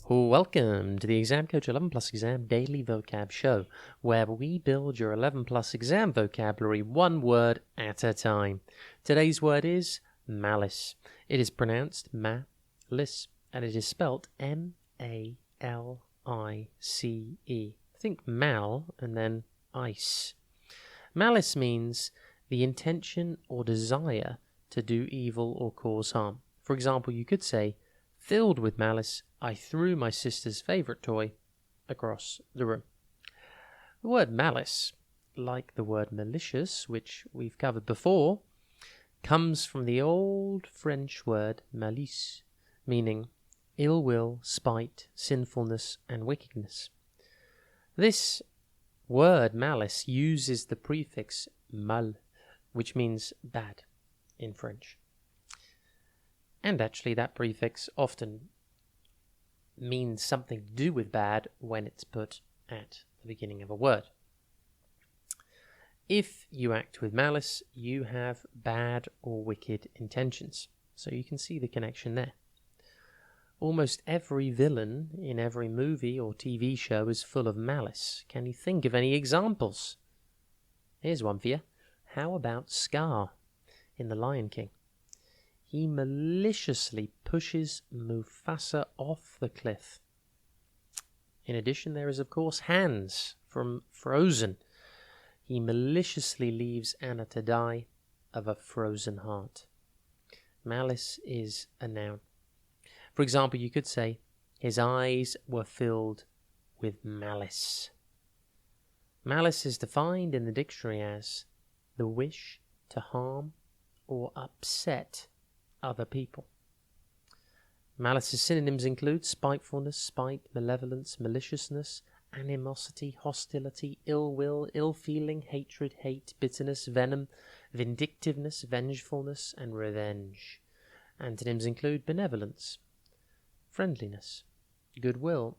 Welcome to the Exam Coach 11 Plus Exam Daily Vocab Show, where we build your 11 Plus exam vocabulary one word at a time. Today's word is malice. It is pronounced ma-lice, and it is spelt M-A-L-I-C-E. Think mal and then ice. Malice means the intention or desire to do evil or cause harm. For example, you could say, filled with malice, I threw my sister's favourite toy across the room. The word malice, like the word malicious, which we've covered before, comes from the old French word malice, meaning ill will, spite, sinfulness, and wickedness. This word malice uses the prefix mal, which means bad in French. And actually that prefix often means something to do with bad when it's put at the beginning of a word. If you act with malice, you have bad or wicked intentions. So you can see the connection there. Almost every villain in every movie or TV show is full of malice. Can you think of any examples? Here's one for you. How about Scar in The Lion King? He maliciously pushes Mufasa off the cliff. In addition, there is, of course, Hans from Frozen. He maliciously leaves Anna to die of a frozen heart. Malice is a noun. For example, you could say, his eyes were filled with malice. Malice is defined in the dictionary as the wish to harm or upset other people. Malice's synonyms include spitefulness, spite, malevolence, maliciousness, animosity, hostility, ill will, ill feeling, hatred, hate, bitterness, venom, vindictiveness, vengefulness, and revenge. Antonyms include benevolence, friendliness, goodwill,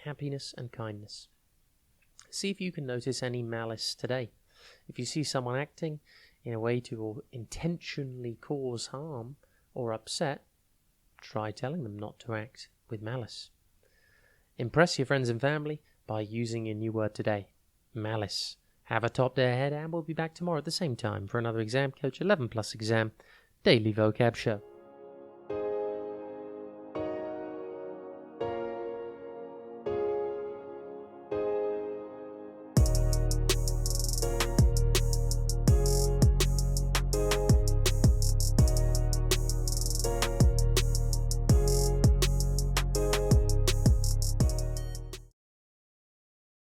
happiness, and kindness. See if you can notice any malice today. If you see someone acting in a way to intentionally cause harm or upset, try telling them not to act with malice. Impress your friends and family by using your new word today, malice. Have a top day ahead, and we'll be back tomorrow at the same time for another Exam Coach 11 Plus Exam Daily Vocab Show.